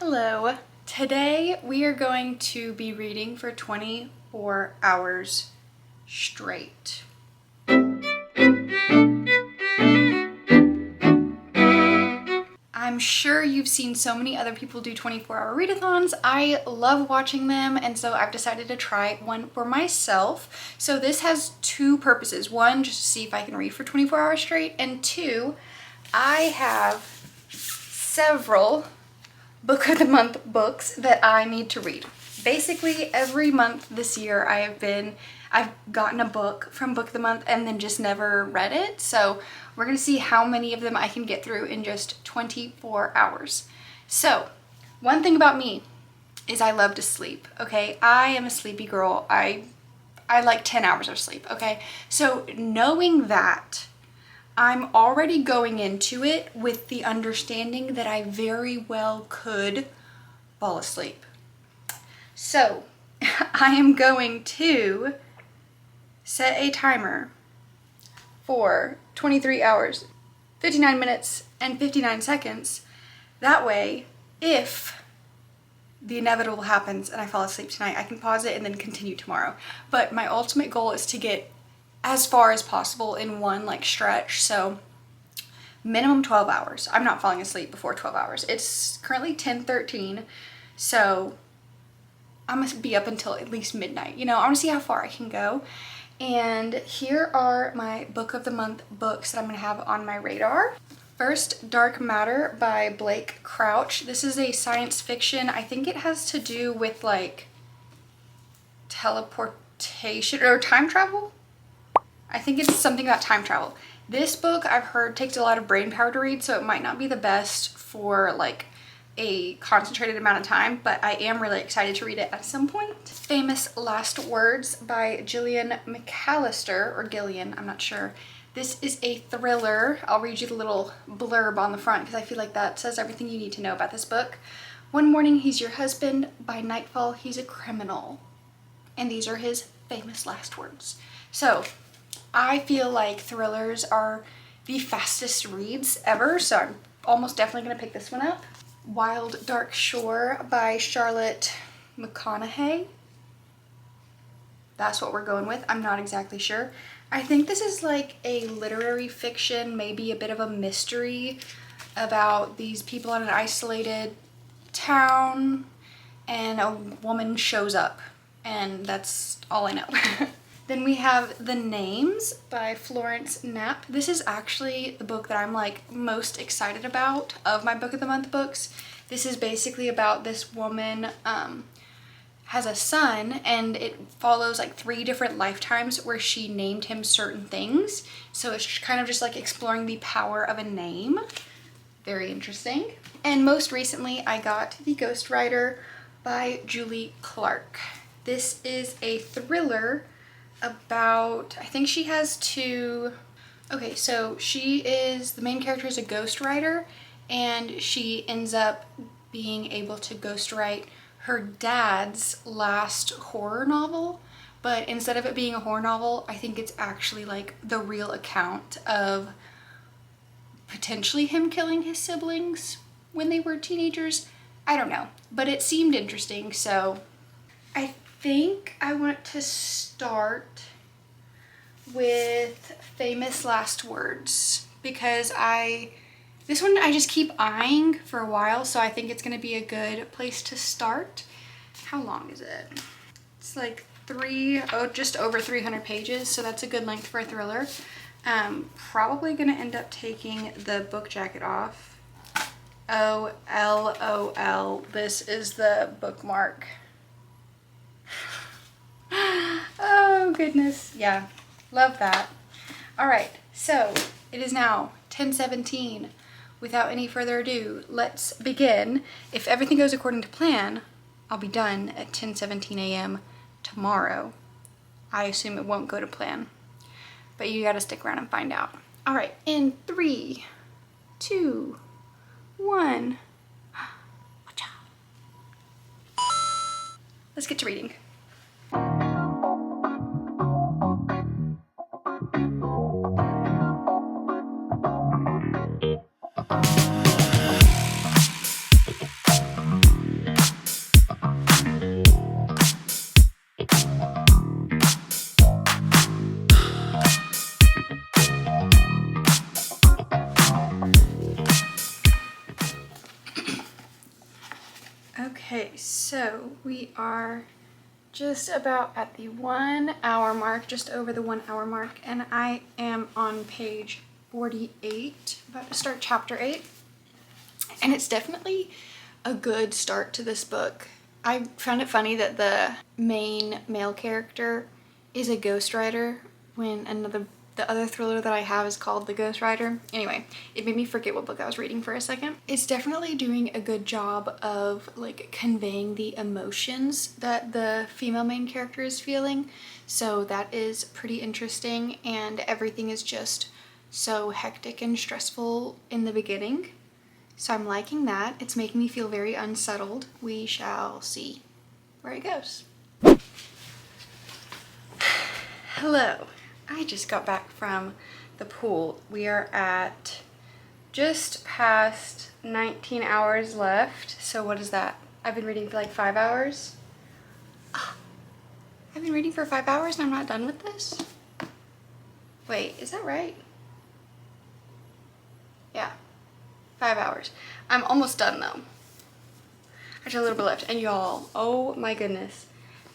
Hello. Today we are going to be reading for 24 hours straight. I'm sure you've seen so many other people do 24-hour readathons. I love watching them, and so I've decided to try one for myself. So this has two purposes. One, just to see if I can read for 24 hours straight, and two, I have several book of the month books that I need to read. Basically every month this year I've gotten a book from book of the month and then just never read it. So we're gonna see how many of them I can get through in just 24 hours. So one thing about me is I love to sleep, okay? I am a sleepy girl. I like 10 hours of sleep, okay? So knowing that, I'm already going into it with the understanding that I very well could fall asleep. So I am going to set a timer for 23 hours, 59 minutes, and 59 seconds. That way, if the inevitable happens and I fall asleep tonight, I can pause it and then continue tomorrow. But my ultimate goal is to get as far as possible in one stretch. So minimum 12 hours. I'm not falling asleep before 12 hours. It's currently 10:13, so I'm gonna be up until at least midnight. I want to see how far I can go. And here are my book of the month books that I'm gonna have on my radar. First, Dark Matter by Blake Crouch. This is a science fiction. I think it has to do with teleportation or time travel. I think it's something about time travel. This book I've heard takes a lot of brain power to read, so it might not be the best for a concentrated amount of time, but I am really excited to read it at some point. Famous Last Words by Gillian McAllister, or Gillian, I'm not sure. This is a thriller. I'll read you the little blurb on the front because I feel like that says everything you need to know about this book. One morning he's your husband, by nightfall he's a criminal. And these are his famous last words. So I feel like thrillers are the fastest reads ever, so I'm almost definitely going to pick this one up. Wild Dark Shore by Charlotte McConaughey. That's what we're going with. I'm not exactly sure. I think this is like a literary fiction, maybe a bit of a mystery about these people in an isolated town, and a woman shows up, and that's all I know. Then we have The Names by Florence Knapp. This is actually the book that I'm most excited about of my book of the month books. This is basically about this woman has a son, and it follows 3 different lifetimes where she named him certain things. So it's kind of just exploring the power of a name. Very interesting. And most recently I got The Ghostwriter by Julie Clark. This is a thriller about, I think she has two, okay, so the main character is a ghostwriter, and she ends up being able to ghostwrite her dad's last horror novel, but instead of it being a horror novel, I think it's actually the real account of potentially him killing his siblings when they were teenagers. I don't know, but it seemed interesting, so I think I want to start with Famous Last Words because this one I just keep eyeing for a while, so I think it's going to be a good place to start. How long is it? It's just over 300 pages, so that's a good length for a thriller. Probably going to end up taking the book jacket off. Oh, LOL, this is the bookmark. Oh goodness, yeah, love that. All right, so it is now 10:17. Without any further ado, let's begin. If everything goes according to plan, I'll be done at 10:17 a.m. tomorrow. I assume it won't go to plan, but you gotta stick around and find out. All right, in 3, 2, 1. Watch out. Let's get to reading. Okay, so we are just about at the 1 hour mark, just over the 1 hour mark, and I am on page 48, about to start chapter 8. And it's definitely a good start to this book. I found it funny that the main male character is a ghostwriter when the other thriller that I have is called The Ghostwriter. Anyway, it made me forget what book I was reading for a second. It's definitely doing a good job of like conveying the emotions that the female main character is feeling. So that is pretty interesting, and everything is just so hectic and stressful in the beginning. So I'm liking that. It's making me feel very unsettled. We shall see where it goes. Hello. I just got back from the pool. We are at just past 19 hours left. So what is that? I've been reading for like 5 hours. I've been reading for 5 hours and I'm not done with this? Wait, is that right? Yeah. 5 hours. I'm almost done though. I have a little bit left. And y'all, oh my goodness,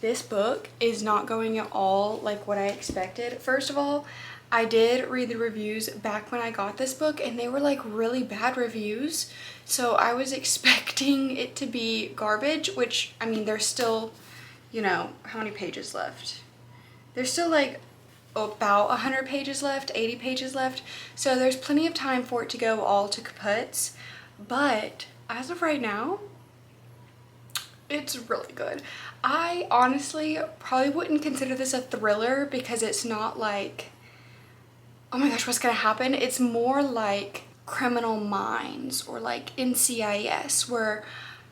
this book is not going at all like what I expected. First of all, I did read the reviews back when I got this book and they were like really bad reviews. So I was expecting it to be garbage, which, I mean, there's still, you know, how many pages left? There's still like about 100 pages left, 80 pages left, so there's plenty of time for it to go all to kaputs. But as of right now, it's really good. I honestly probably wouldn't consider this a thriller because it's not like, oh my gosh, what's gonna happen? It's more like Criminal Minds or like NCIS, where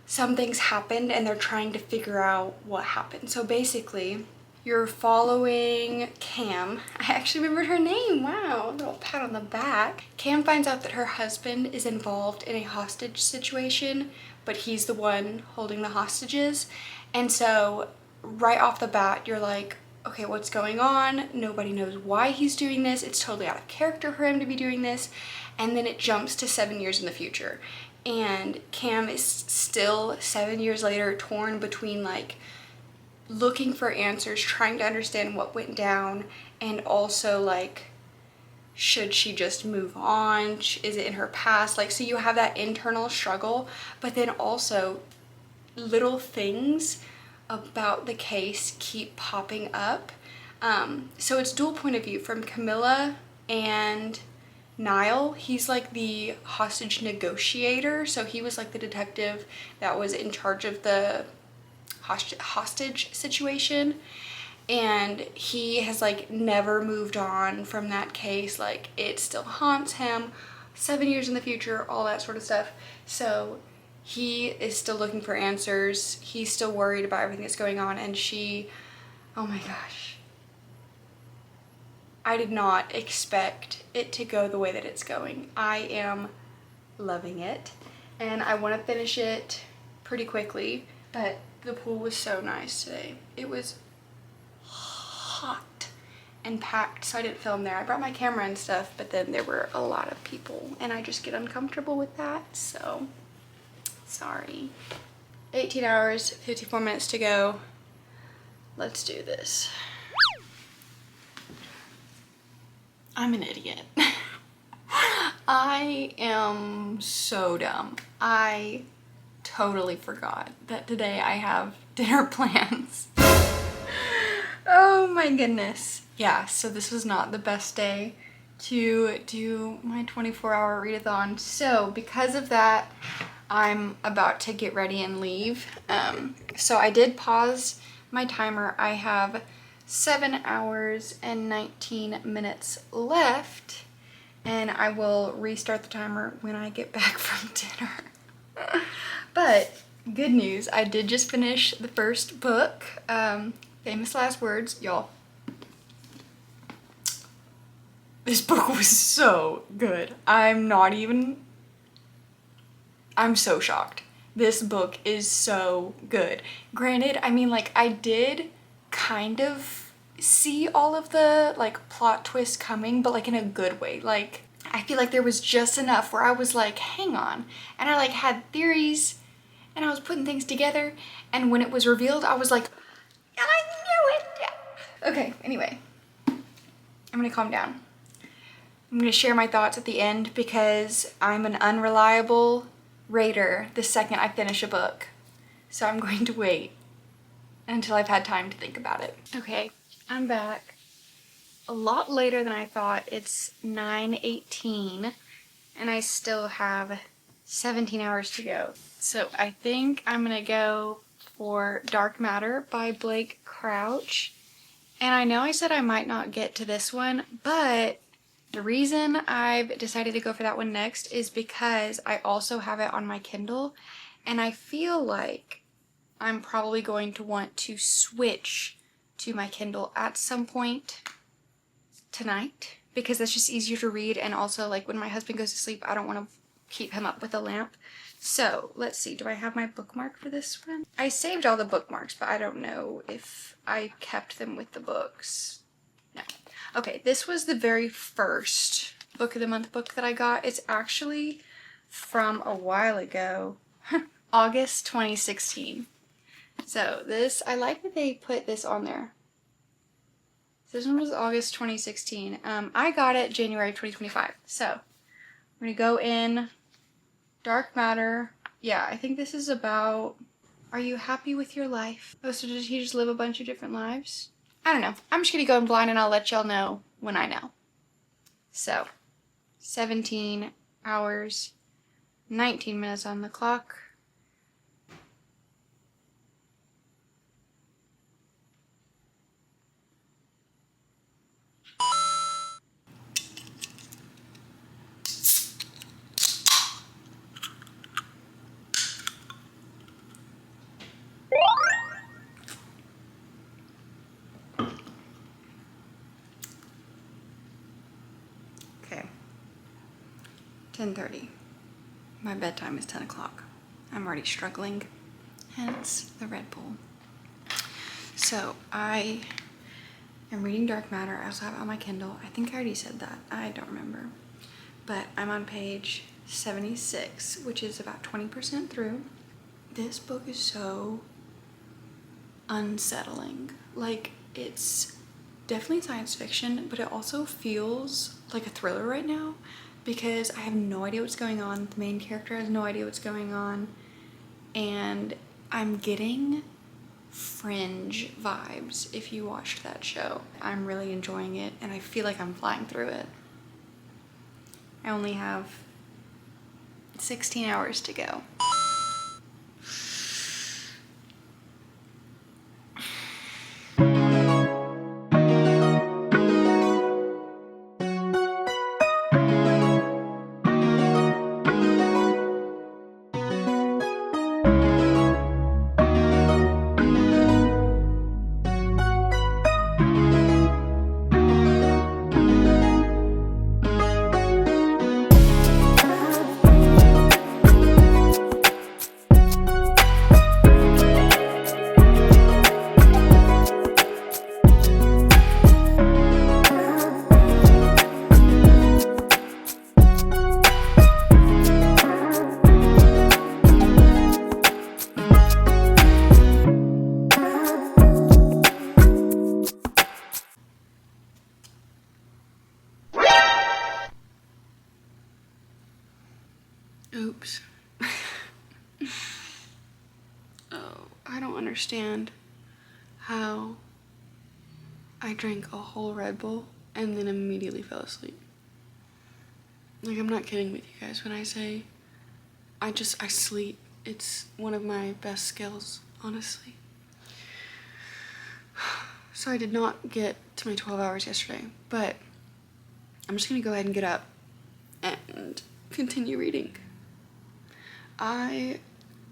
some things happened and they're trying to figure out what happened. So basically, you're following Cam. I actually remembered her name. Wow, a little pat on the back. Cam finds out that her husband is involved in a hostage situation, but he's the one holding the hostages. And so right off the bat, you're like, okay, what's going on? Nobody knows why he's doing this. It's totally out of character for him to be doing this. And then it jumps to 7 years in the future. And Cam is still 7 years later torn between like looking for answers, trying to understand what went down, and also like, should she just move on? Is it in her past? Like, so you have that internal struggle, but then also little things about the case keep popping up. So it's dual point of view from Camilla and Niall. He's like the hostage negotiator, so he was like the detective that was in charge of the hostage situation, and he has like never moved on from that case. Like, it still haunts him 7 years in the future, all that sort of stuff. So he is still looking for answers. He's still worried about everything that's going on, and she, oh my gosh, I did not expect it to go the way that it's going. I am loving it and I want to finish it pretty quickly, but the pool was so nice today. It was hot and packed, so I didn't film there. I brought my camera and stuff, but then there were a lot of people and I just get uncomfortable with that, so sorry. 18 hours, 54 minutes to go. Let's do this. I'm an idiot. I am so dumb. I totally forgot that today I have dinner plans. Oh my goodness. Yeah, so this was not the best day to do my 24-hour readathon. So because of that, I'm about to get ready and leave. So I did pause my timer. I have 7 hours and 19 minutes left, and I will restart the timer when I get back from dinner. But good news, I did just finish the first book, Famous Last Words. Y'all, this book was so good. I'm so shocked. This book is so good. Granted, I mean, like, I did kind of see all of the like plot twists coming, but like in a good way. Like, I feel like there was just enough where I was like, hang on, and I like had theories, and I was putting things together, and when it was revealed, I was like, I knew it! Okay, anyway, I'm gonna calm down. I'm gonna share my thoughts at the end because I'm an unreliable rater the second I finish a book. So I'm going to wait until I've had time to think about it. Okay, I'm back. A lot later than I thought. It's 9:18 and I still have 17 hours to go. So I think I'm gonna go for Dark Matter by Blake Crouch. And I know I said I might not get to this one, but the reason I've decided to go for that one next is because I also have it on my Kindle, and I feel like I'm probably going to want to switch to my Kindle at some point tonight because that's just easier to read, and also like when my husband goes to sleep, I don't want to keep him up with a lamp. So let's see, do I have my bookmark for this one? I saved all the bookmarks, but I don't know if I kept them with the books. No. Okay, this was the very first Book of the Month book that I got. It's actually from a while ago, August 2016. So this, I like that they put this on there. This one was August 2016. I got it January 2025. So we're gonna go in Dark Matter. Yeah, I think this is about, are you happy with your life? Oh, so did he just live a bunch of different lives? I don't know. I'm just gonna go in blind and I'll let y'all know when I know. So, 17 hours, 19 minutes on the clock. Okay, 10:30. My bedtime is 10 o'clock. I'm already struggling, hence the Red Bull. So I am reading Dark Matter. I also have it on my Kindle. I think I already said that. I don't remember. But I'm on page 76, which is about 20% through. This book is so unsettling. Like, it's definitely science fiction, but it also feels like a thriller right now because I have no idea what's going on. The main character has no idea what's going on, and I'm getting Fringe vibes if you watched that show. I'm really enjoying it, and I feel like I'm flying through it. I only have 16 hours to go. Oops. Oh, I don't understand how I drank a whole Red Bull and then immediately fell asleep. Like, I'm not kidding with you guys when I say I sleep. It's one of my best skills, honestly. So I did not get to my 12 hours yesterday, but I'm just gonna go ahead and get up and continue reading. I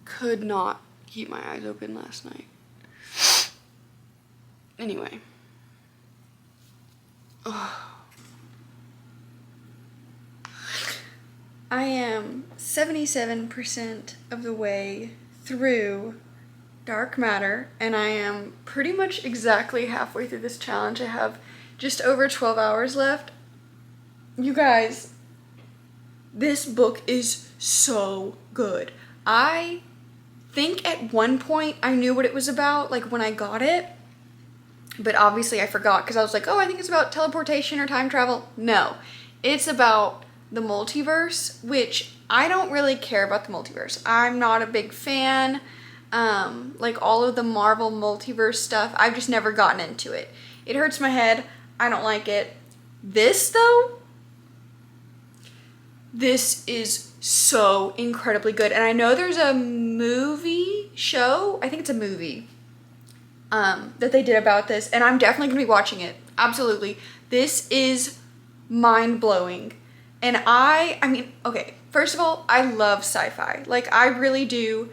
could not keep my eyes open last night. Anyway. Oh. I am 77% of the way through Dark Matter, and I am pretty much exactly halfway through this challenge. I have just over 12 hours left. You guys, this book is so good. I think at one point I knew what it was about, like when I got it, but obviously I forgot because I was like, oh, I think it's about teleportation or time travel. No, it's about the multiverse, which I don't really care about the multiverse. I'm not a big fan. Like all of the Marvel multiverse stuff, I've just never gotten into it. It hurts my head. I don't like it. This though, this is so incredibly good. And I know there's a show, I think it's a movie, that they did about this, and I'm definitely gonna be watching it. Absolutely. This is mind-blowing. And I mean, okay, first of all, I love sci-fi. Like, I really do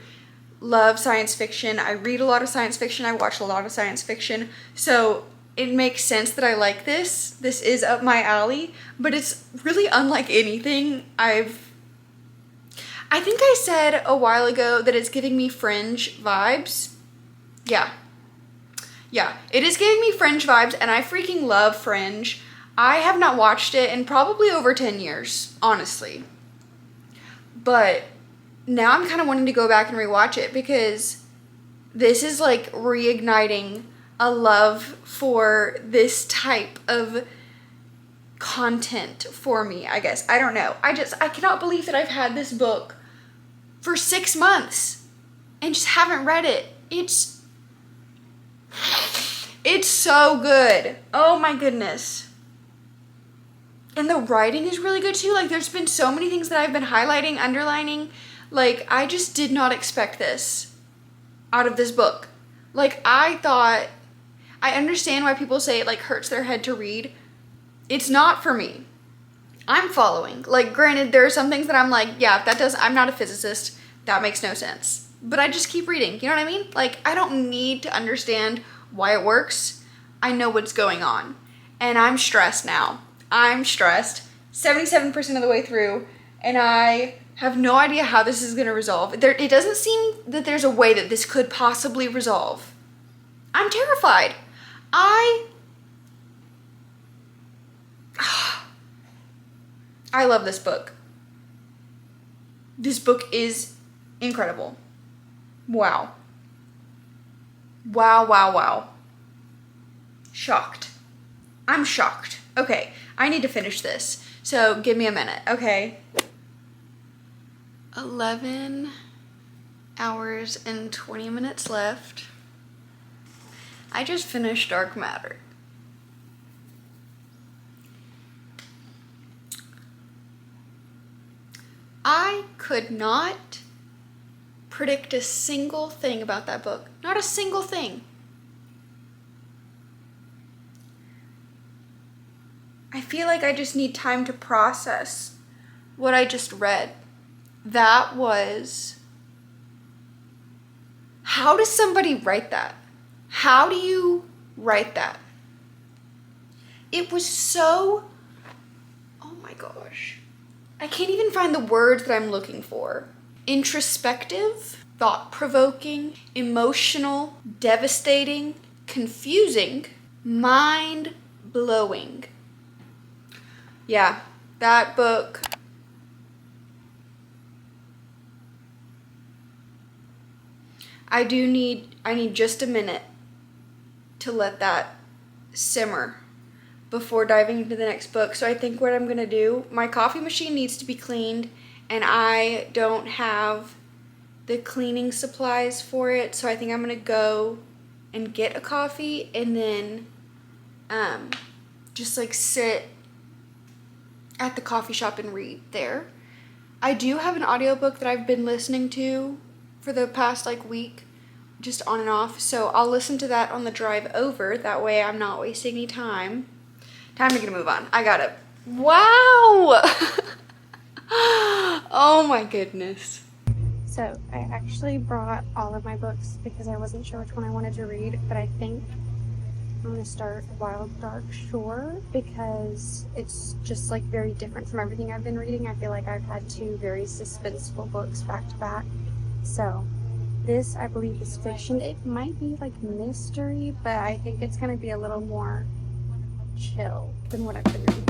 love science fiction. I read a lot of science fiction. I watch a lot of science fiction. So it makes sense that I like this. This is up my alley, but it's really unlike anything I think I said a while ago that it's giving me Fringe vibes. Yeah, it is giving me Fringe vibes, and I freaking love Fringe. I have not watched it in probably over 10 years, honestly. But now I'm kind of wanting to go back and rewatch it because this is like reigniting a love for this type of content for me, I guess. I don't know. I cannot believe that I've had this book for 6 months and just haven't read it. It's so good. Oh my goodness. And the writing is really good too. Like, there's been so many things that I've been highlighting, underlining. Like, I just did not expect this out of this book. Like, I understand why people say it like hurts their head to read. It's not for me. I'm following. Like, granted, there are some things that I'm like, yeah, I'm not a physicist. That makes no sense. But I just keep reading. You know what I mean? Like, I don't need to understand why it works. I know what's going on. And I'm stressed now. I'm stressed 77% of the way through, and I have no idea how this is going to resolve. It doesn't seem that there's a way that this could possibly resolve. I'm terrified. I love this book. This book is incredible. Wow. Wow. Shocked. I'm shocked. Okay, I need to finish this. So give me a minute, okay? 11 hours and 20 minutes left. I just finished Dark Matter. I could not predict a single thing about that book. Not a single thing. I feel like I just need time to process what I just read. That was... How does somebody write that? How do you write that? It was so... Oh my gosh. I can't even find the words that I'm looking for. Introspective, thought-provoking, emotional, devastating, confusing, mind-blowing. Yeah, that book. I need just a minute to let that simmer before diving into the next book. So I think what I'm going to do, my coffee machine needs to be cleaned, and I don't have the cleaning supplies for it. So I think I'm going to go and get a coffee and then just like sit at the coffee shop and read there. I do have an audiobook that I've been listening to for the past like week, just on and off, so I'll listen to that on the drive over. That way I'm not wasting any time. Time to move on. I got it. Wow! Oh my goodness. So I actually brought all of my books because I wasn't sure which one I wanted to read, but I think I'm going to start Wild Dark Shore because it's just like very different from everything I've been reading. I feel like I've had two very suspenseful books back to back. So this, I believe, is fiction. It might be like mystery, but I think it's going to be a little more chill than what I've been reading.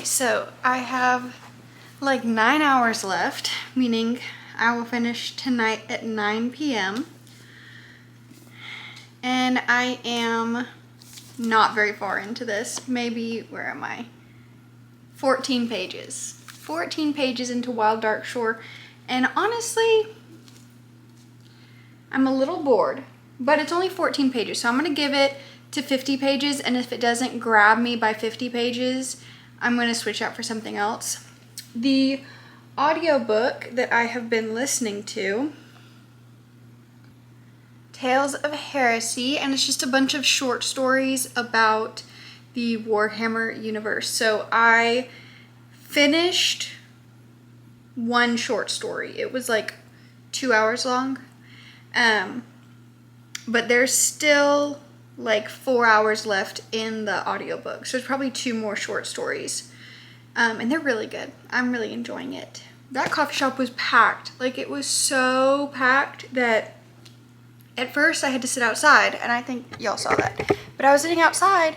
Okay, so I have like 9 hours left, meaning I will finish tonight at 9 p.m. And I am not very far into this. Maybe, where am I? 14 pages. 14 pages into Wild Dark Shore. And honestly, I'm a little bored, but it's only 14 pages. So I'm gonna give it to 50 pages. And if it doesn't grab me by 50 pages, I'm gonna switch out for something else. The audiobook that I have been listening to, Tales of Heresy, and it's just a bunch of short stories about the Warhammer universe. So I finished one short story. It was like 2 hours long. But there's still like 4 hours left in the audiobook. So it's probably 2 more short stories. And they're really good. I'm really enjoying it. That coffee shop was packed. Like, it was so packed that at first I had to sit outside, and I think y'all saw that. But I was sitting outside,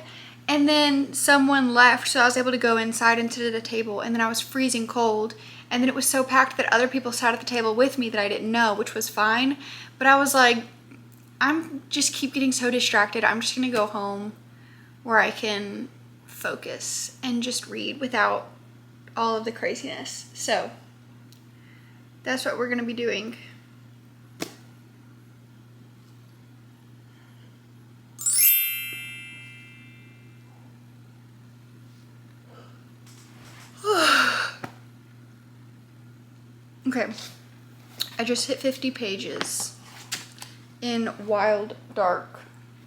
and then someone left, so I was able to go inside and sit at a table, and then I was freezing cold, and then it was so packed that other people sat at the table with me that I didn't know, which was fine. But I was like, I'm just keep getting so distracted. I'm just gonna go home where I can focus and just read without all of the craziness. So that's what we're gonna be doing. Okay, I just hit 50 pages in Wild Dark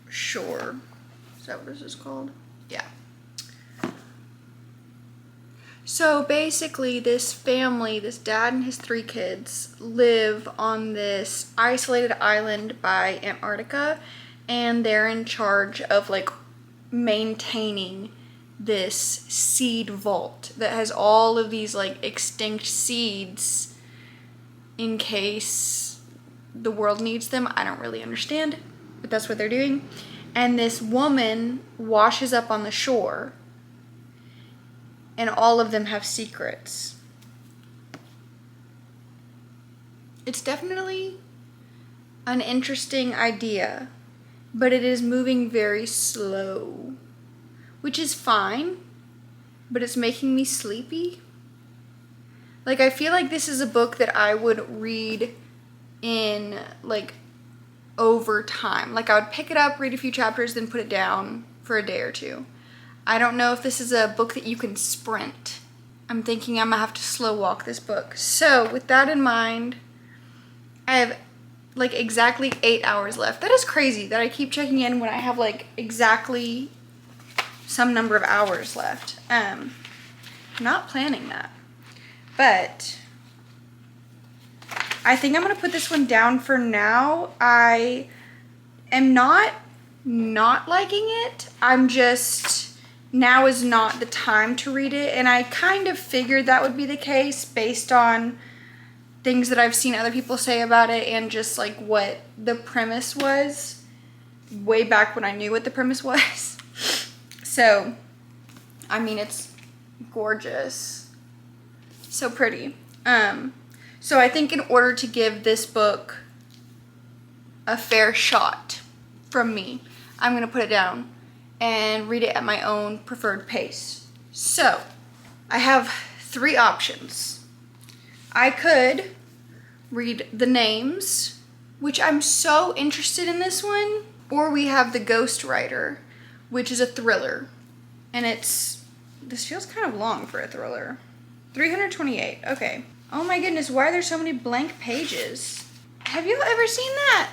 Shore. Is that what this is called? Yeah. So basically, this family, this dad and his 3 kids, live on this isolated island by Antarctica, and they're in charge of like maintaining this seed vault that has all of these like extinct seeds in case the world needs them. I don't really understand, but that's what they're doing. And this woman washes up on the shore, and all of them have secrets. It's definitely an interesting idea, but it is moving very slow, which is fine, but it's making me sleepy. Like, I feel like this is a book that I would read in, like, over time. Like, I would pick it up, read a few chapters, then put it down for a day or two. I don't know if this is a book that you can sprint. I'm thinking I'm gonna have to slow walk this book. So, with that in mind, I have, like, exactly 8 hours left. That is crazy that I keep checking in when I have, like, exactly some number of hours left. Not planning that. But I think I'm going to put this one down for now. I am not liking it. I'm just, now is not the time to read it. And I kind of figured that would be the case based on things that I've seen other people say about it and just like what the premise was way back when I knew what the premise was. So, I mean, it's gorgeous. So pretty. So I think in order to give this book a fair shot from me, I'm going to put it down and read it at my own preferred pace. So I have 3 options. I could read The Names, which I'm so interested in this one, or we have The Ghostwriter, which is a thriller. And this feels kind of long for a thriller. 328, okay. Oh my goodness, why are there so many blank pages? Have you ever seen that?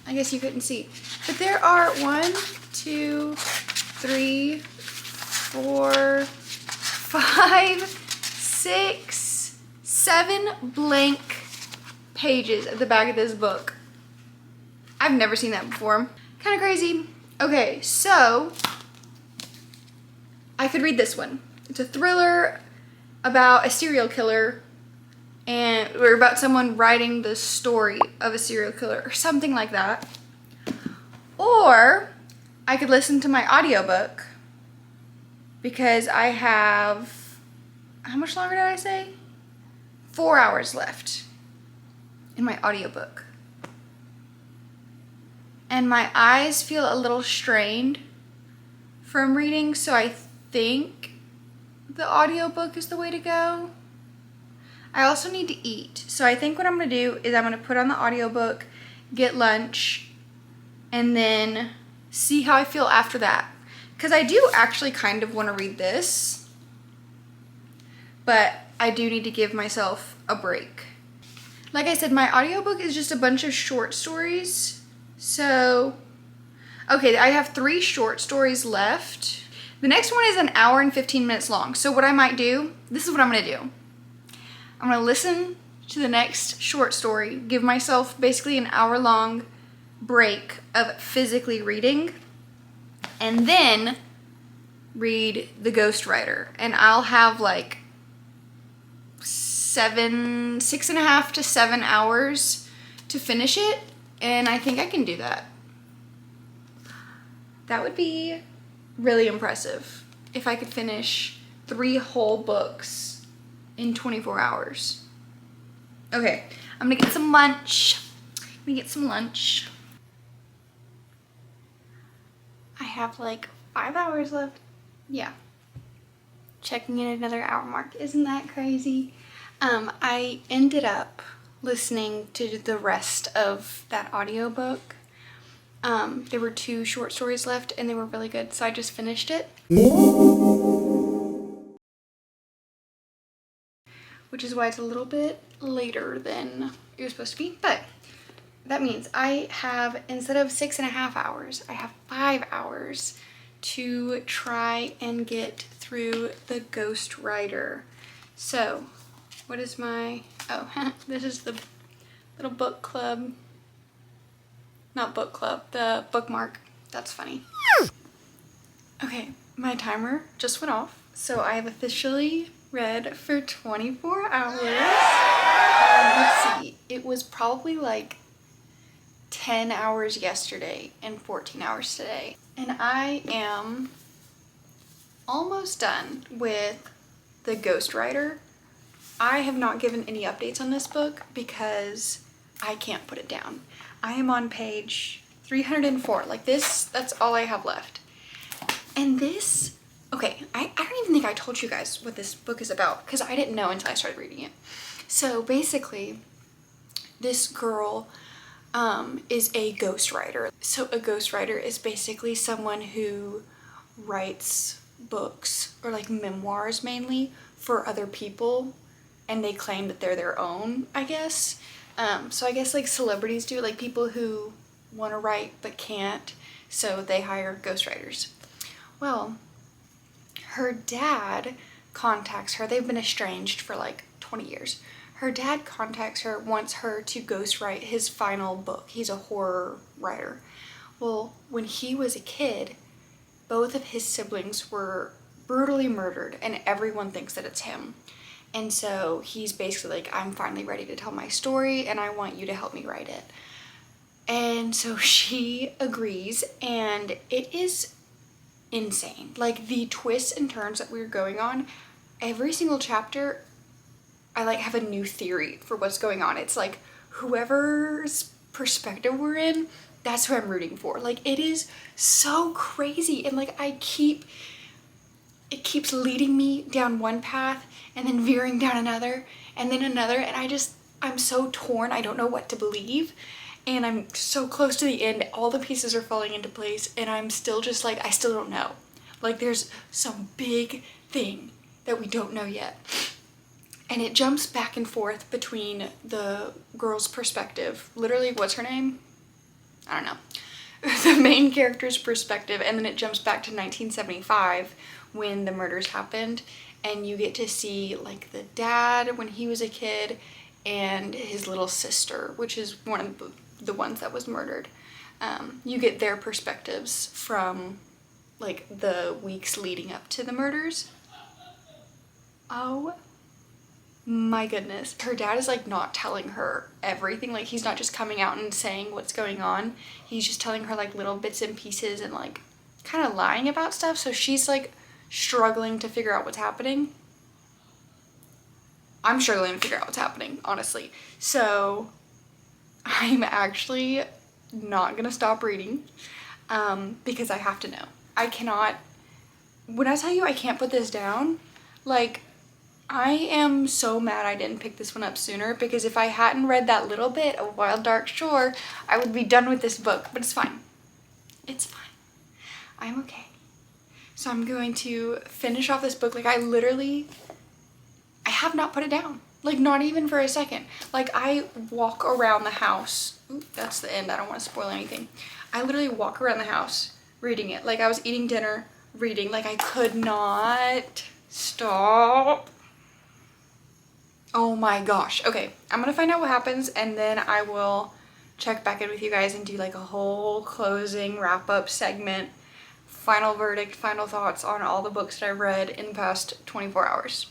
I guess you couldn't see. But there are 1, 2, 3, 4, 5, 6, 7 blank pages at the back of this book. I've never seen that before. Kind of crazy. Okay, so I could read this one. It's a thriller about a serial killer, or about someone writing the story of a serial killer or something like that. Or I could listen to my audiobook because I have how much longer did I say? 4 hours left in my audiobook. And my eyes feel a little strained from reading, so I think the audiobook is the way to go. I also need to eat. So I think what I'm gonna do is I'm gonna put on the audiobook, get lunch, and then see how I feel after that. Because I do actually kind of want to read this, but I do need to give myself a break. Like I said, my audiobook is just a bunch of short stories. So, okay, I have 3 short stories left. The next one is an hour and 15 minutes long. So what I might do, this is what I'm gonna do. I'm gonna listen to the next short story, give myself basically an hour-long break of physically reading, and then read The Ghostwriter. And I'll have like 6.5 to 7 hours to finish it, and I think I can do that. That would be really impressive if I could finish 3 whole books in 24 hours. Okay, I'm gonna get some lunch. I have like 5 hours left. Yeah. Checking in another hour mark. Isn't that crazy? I ended up listening to the rest of that audiobook. There were 2 short stories left and they were really good, so I just finished it. Which is why it's a little bit later than it was supposed to be, but that means I have, instead of 6.5 hours, I have 5 hours to try and get through The Ghostwriter. So, what is my, oh, this is the little book club, not book club, the bookmark. That's funny. Okay, my timer just went off, so I have officially read for 24 hours. Let's see, it was probably like 10 hours yesterday and 14 hours today. And I am almost done with The Ghostwriter. I have not given any updates on this book because I can't put it down. I am on page 304. Like this, that's all I have left. And this, okay, I don't even think I told you guys what this book is about because I didn't know until I started reading it. So basically, this girl is a ghostwriter. So a ghostwriter is basically someone who writes books or like memoirs mainly for other people, and they claim that they're their own, I guess. So I guess like celebrities do, like people who want to write but can't, so they hire ghostwriters. Well, her dad contacts her. They've been estranged for like 20 years. Her dad contacts her, wants her to ghostwrite his final book. He's a horror writer. Well, when he was a kid, both of his siblings were brutally murdered and everyone thinks that it's him. And so he's basically like, I'm finally ready to tell my story and I want you to help me write it. And so she agrees, and it is insane. Like the twists and turns that we're going on, every single chapter, I like have a new theory for what's going on. It's like whoever's perspective we're in, that's who I'm rooting for. Like it is so crazy, and like it keeps leading me down one path and then veering down another and then another, and I'm so torn. I don't know what to believe, and I'm so close to the end. All the pieces are falling into place and I'm still just like, I still don't know. Like there's some big thing that we don't know yet. And it jumps back and forth between the girl's perspective, literally, what's her name? I don't know. The main character's perspective, and then it jumps back to 1975 when the murders happened, and you get to see like the dad when he was a kid and his little sister, which is one of the ones that was murdered. You get their perspectives from like the weeks leading up to the murders. Oh my goodness. Her dad is like not telling her everything. Like he's not just coming out and saying what's going on. He's just telling her like little bits and pieces and like kind of lying about stuff. So she's like struggling to figure out what's happening. I'm struggling to figure out what's happening, honestly. So I'm actually not gonna stop reading because I have to know. I cannot, when I tell you I can't put this down, like, I am so mad I didn't pick this one up sooner, because if I hadn't read that little bit of Wild Dark Shore, I would be done with this book, but it's fine. It's fine. I'm okay. So I'm going to finish off this book. Like, I have not put it down. Like, not even for a second. Like, I walk around the house. Ooh, that's the end. I don't want to spoil anything. I literally walk around the house reading it. Like, I was eating dinner, reading. Like, I could not stop. Oh my gosh. Okay, I'm gonna find out what happens, and then I will check back in with you guys and do like a whole closing wrap-up segment, final verdict, final thoughts on all the books that I've read in the past 24 hours.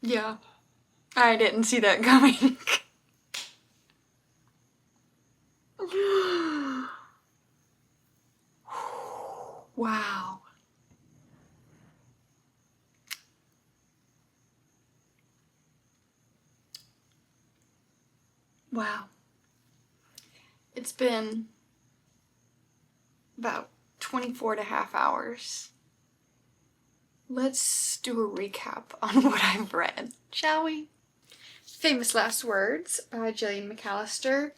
Yeah, I didn't see that coming. Wow. Wow. It's been about 24 and a half hours. Let's do a recap on what I've read, shall we? Famous Last Words by Gillian McAllister.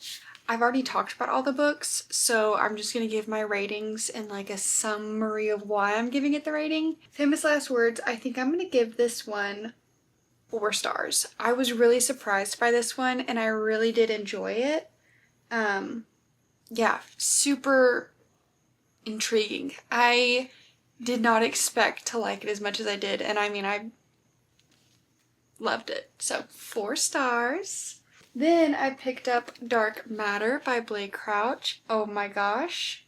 I've already talked about all the books, so I'm just gonna give my ratings and like a summary of why I'm giving it the rating. Famous Last Words, I think I'm gonna give this one 4 stars. I was really surprised by this one, and I really did enjoy it. Yeah, super intriguing. I did not expect to like it as much as I did, and I mean, I loved it. So 4 stars. Then I picked up Dark Matter by Blake Crouch. Oh my gosh.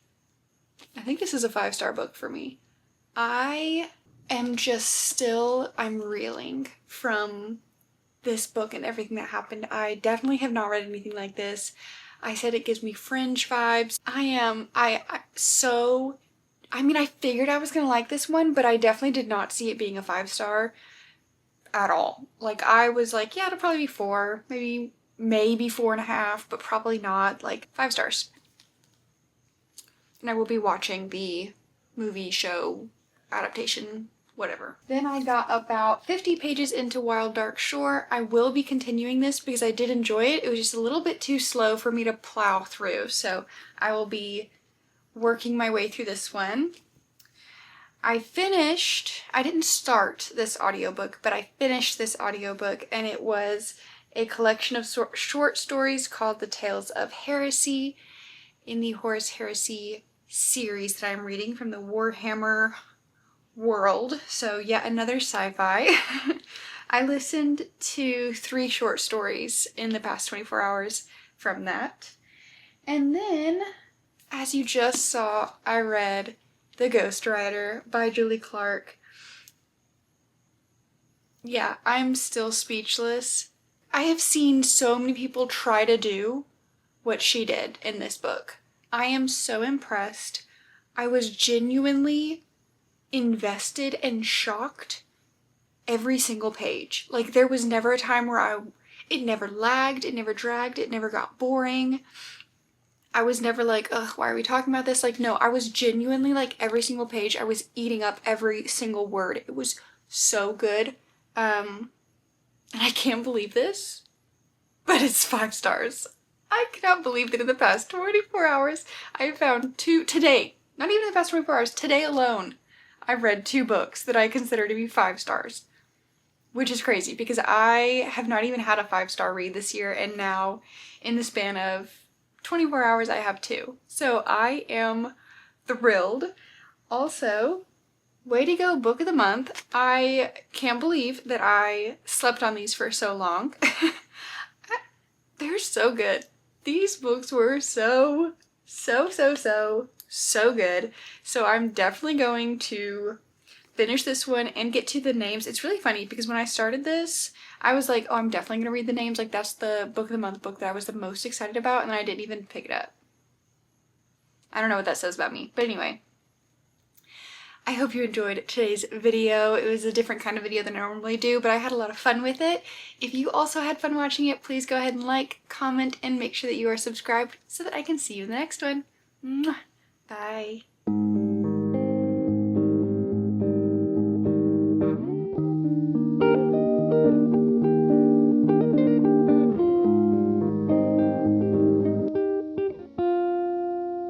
I think this is a 5-star book for me. I am just still, I'm reeling from this book and everything that happened. I definitely have not read anything like this. I said it gives me Fringe vibes. I mean, I figured I was gonna like this one, but I definitely did not see it being a 5-star at all. Like, I was like, yeah, it'll probably be 4, maybe 4.5, but probably not. Like, 5 stars. And I will be watching the movie, show, adaptation, whatever. Then I got about 50 pages into Wild Dark Shore. I will be continuing this because I did enjoy it. It was just a little bit too slow for me to plow through, so I will be working my way through this one. I didn't start this audiobook, but I finished this audiobook, and it was a collection of short stories called The Tales of Heresy in the Horus Heresy series that I'm reading from the Warhammer world. So yet another sci-fi. I listened to 3 short stories in the past 24 hours from that. And then, as you just saw, I read The Ghostwriter by Julie Clark. Yeah, I'm still speechless. I have seen so many people try to do what she did in this book. I am so impressed. I was genuinely invested and shocked every single page. Like, there was never a time where it never lagged, it never dragged, it never got boring. I was never like, ugh, why are we talking about this? Like, no, I was genuinely, like, every single page, I was eating up every single word. It was so good. And I can't believe this, but it's 5 stars. I cannot believe that in the past 24 hours, I found today, not even the past 24 hours, today alone, I've read 2 books that I consider to be 5 stars. Which is crazy because I have not even had a 5-star read this year, and now in the span of 24 hours I have 2. So I am thrilled. Also, way to go, book of the month. I can't believe that I slept on these for so long. They're so good. These books were so good. So I'm definitely going to finish this one and get to the names. It's really funny because when I started this, I was like, oh, I'm definitely gonna read the names. Like, that's the book of the month book that I was the most excited about, and then I didn't even pick it up. I don't know what that says about me. But anyway, I hope you enjoyed today's video. It was a different kind of video than I normally do, but I had a lot of fun with it. If you also had fun watching it, please go ahead and like, comment, and make sure that you are subscribed so that I can see you in the next one. Mwah. Bye.